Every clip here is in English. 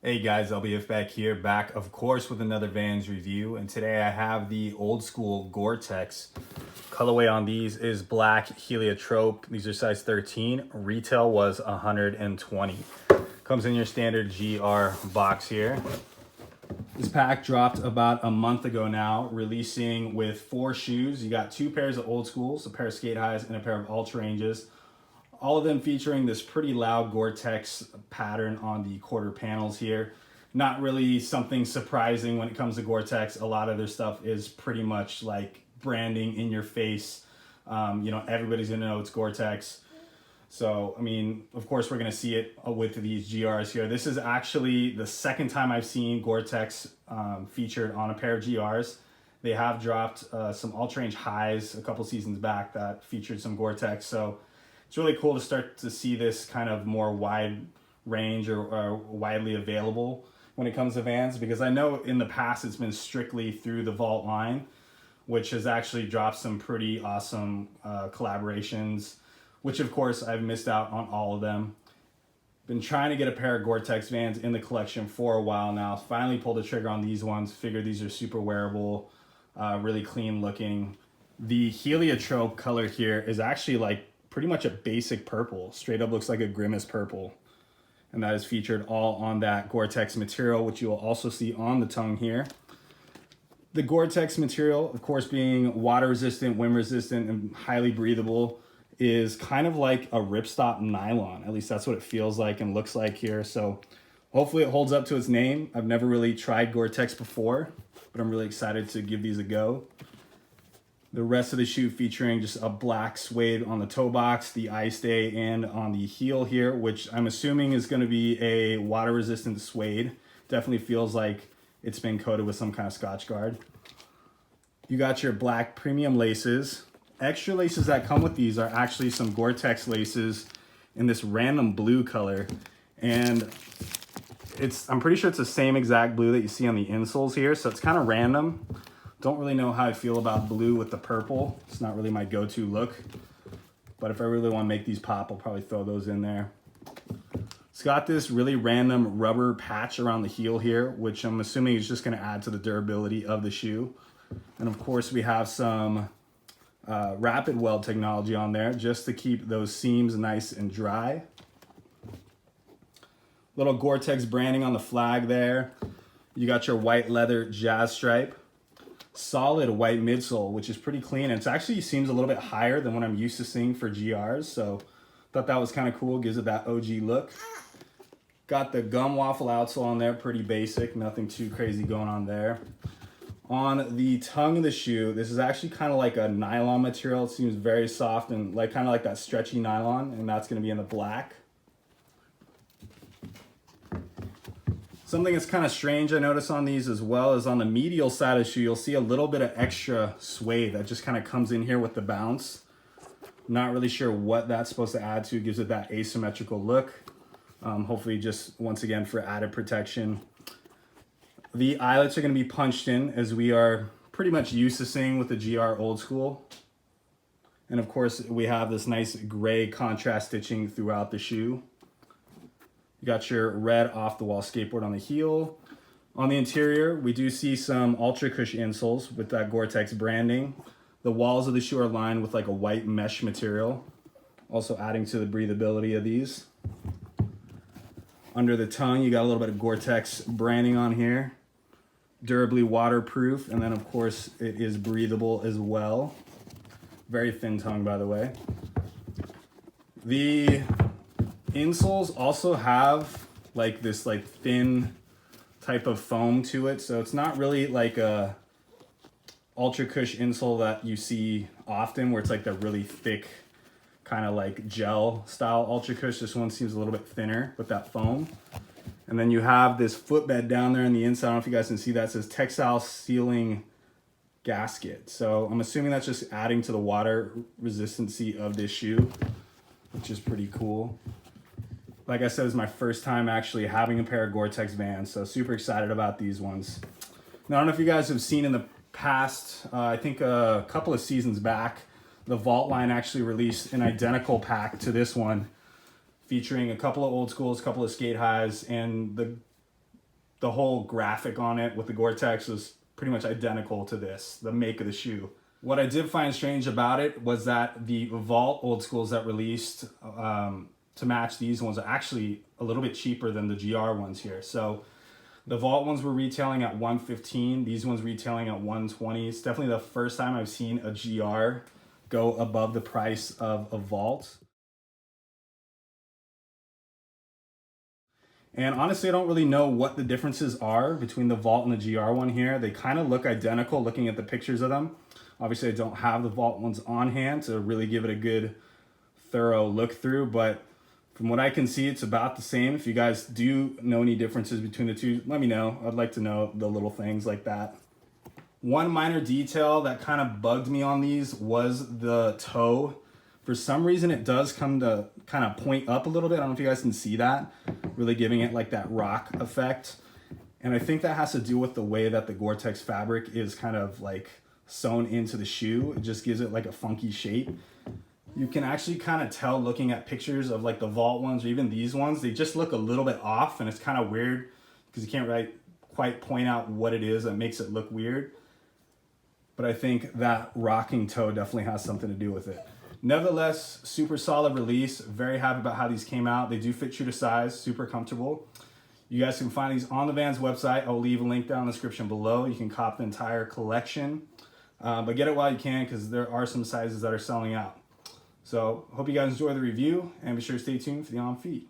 Hey guys, LBF back here, back of course with another Vans review, and today I have the old school Gore-Tex. Colorway on these is black Heliotrope. These are size 13. Retail was 120. Comes in your standard GR box here. This pack dropped about a month ago now, releasing with 4 shoes. You got 2 pairs of old schools, a pair of skate highs, and a pair of ultra ranges. All of them featuring this pretty loud Gore-Tex pattern on the quarter panels here. Not really something surprising when it comes to Gore-Tex. A lot of their stuff is pretty much like branding in your face. Everybody's gonna know it's Gore-Tex. So, I mean, of course we're gonna see it with these GRs here. This is actually the second time I've seen Gore-Tex featured on a pair of GRs. They have dropped some Ultra Range highs a couple seasons back that featured some Gore-Tex. So it's really cool to start to see this kind of more wide range or widely available when it comes to Vans, because I know in the past it's been strictly through the Vault line, which has actually dropped some pretty awesome collaborations, which of course I've missed out on all of them. Been trying to get a pair of Gore-Tex Vans in the collection for a while now. Finally pulled the trigger on these ones. Figured these are super wearable, really clean looking. The Heliotrope color here is actually like pretty much a basic purple. Straight up looks like a Grimace purple. And that is featured all on that Gore-Tex material, which you will also see on the tongue here. The Gore-Tex material, of course, being water resistant, wind resistant, and highly breathable, is kind of like a ripstop nylon. At least that's what it feels like and looks like here. So hopefully it holds up to its name. I've never really tried Gore-Tex before, but I'm really excited to give these a go. The rest of the shoe featuring just a black suede on the toe box, the eye stay, and on the heel here, which I'm assuming is going to be a water resistant suede. Definitely feels like it's been coated with some kind of Scotch Guard. You got your black premium laces. Extra laces that come with these are actually some Gore-Tex laces in this random blue color. And I'm pretty sure it's the same exact blue that you see on the insoles here, so it's kind of random. Don't really know how I feel about blue with the purple. It's not really my go-to look. But if I really want to make these pop, I'll probably throw those in there. It's got this really random rubber patch around the heel here, which I'm assuming is just going to add to the durability of the shoe. And of course, we have some rapid weld technology on there just to keep those seams nice and dry. Little Gore-Tex branding on the flag there. You got your white leather jazz stripe. Solid white midsole, which is pretty clean. It actually seems a little bit higher than what I'm used to seeing for GRs, so thought that was kind of cool. Gives it that OG look. Got the gum waffle outsole on there, pretty basic, nothing too crazy going on there. On the tongue of the shoe, this is actually kind of like a nylon material. It seems very soft and like kind of like that stretchy nylon, and that's going to be in the black. Something that's kind of strange I notice on these as well is on the medial side of the shoe, you'll see a little bit of extra suede that just kind of comes in here with the bounce. Not really sure what that's supposed to add to. Gives it that asymmetrical look. Hopefully just, once again, for added protection. The eyelets are going to be punched in, as we are pretty much used to seeing with the GR old school. And of course, we have this nice gray contrast stitching throughout the shoe. You got your red off-the-wall skateboard on the heel. On the interior, we do see some Ultra Cush insoles with that Gore-Tex branding. The walls of the shoe are lined with like a white mesh material, also adding to the breathability of these. Under the tongue, you got a little bit of Gore-Tex branding on here. Durably waterproof, and then of course it is breathable as well. Very thin tongue, by the way. The insoles also have like this like thin type of foam to it, so it's not really like a Ultra Cush insole that you see often where it's like the really thick kind of like gel style Ultra Cush. This one seems a little bit thinner with that foam. And then you have this footbed down there on the inside. I don't know if you guys can see that. It says textile sealing gasket. So I'm assuming that's just adding to the water resistancy of this shoe, which is pretty cool. Like I said, it's my first time actually having a pair of Gore-Tex Vans, so super excited about these ones. Now, I don't know if you guys have seen in the past, I think a couple of seasons back, the Vault line actually released an identical pack to this one, featuring a couple of old schools, a couple of skate highs, and the the whole graphic on it with the Gore-Tex was pretty much identical to this, the make of the shoe. What I did find strange about it was that the Vault Old Schools that released to match these ones are actually a little bit cheaper than the GR ones here. So the Vault ones were retailing at $115. These ones retailing at $120. It's definitely the first time I've seen a GR go above the price of a Vault. And honestly, I don't really know what the differences are between the Vault and the GR one here. They kind of look identical looking at the pictures of them. Obviously, I don't have the Vault ones on hand to really give it a good, thorough look through, but from what I can see, it's about the same. If you guys do know any differences between the two, let me know. I'd like to know the little things like that. One minor detail that kind of bugged me on these was the toe. For some reason, it does come to kind of point up a little bit. I don't know if you guys can see that, really giving it like that rock effect. And I think that has to do with the way that the Gore-Tex fabric is kind of like sewn into the shoe. It just gives it like a funky shape. You can actually kind of tell looking at pictures of like the Vault ones or even these ones, they just look a little bit off, and it's kind of weird because you can't really quite point out what it is that makes it look weird. But I think that rocking toe definitely has something to do with it. Nevertheless, super solid release. Very happy about how these came out. They do fit true to size, super comfortable. You guys can find these on the Vans website. I'll leave a link down in the description below. You can cop the entire collection, but get it while you can because there are some sizes that are selling out. So hope you guys enjoy the review, and be sure to stay tuned for the on feed.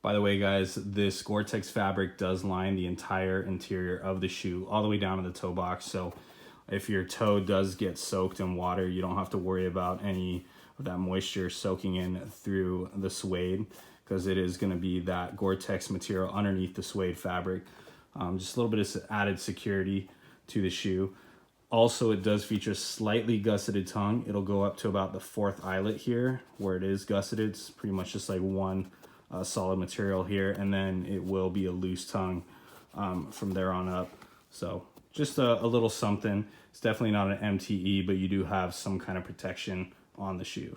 By the way, guys, this Gore-Tex fabric does line the entire interior of the shoe all the way down to the toe box. So if your toe does get soaked in water, you don't have to worry about any of that moisture soaking in through the suede, because it is going to be that Gore-Tex material underneath the suede fabric. Just a little bit of added security to the shoe. Also, it does feature slightly gusseted tongue. It'll go up to about the 4th eyelet here where it is gusseted. It's pretty much just like one solid material here, and then it will be a loose tongue from there on up. So just a little something. It's definitely not an MTE, but you do have some kind of protection on the shoe.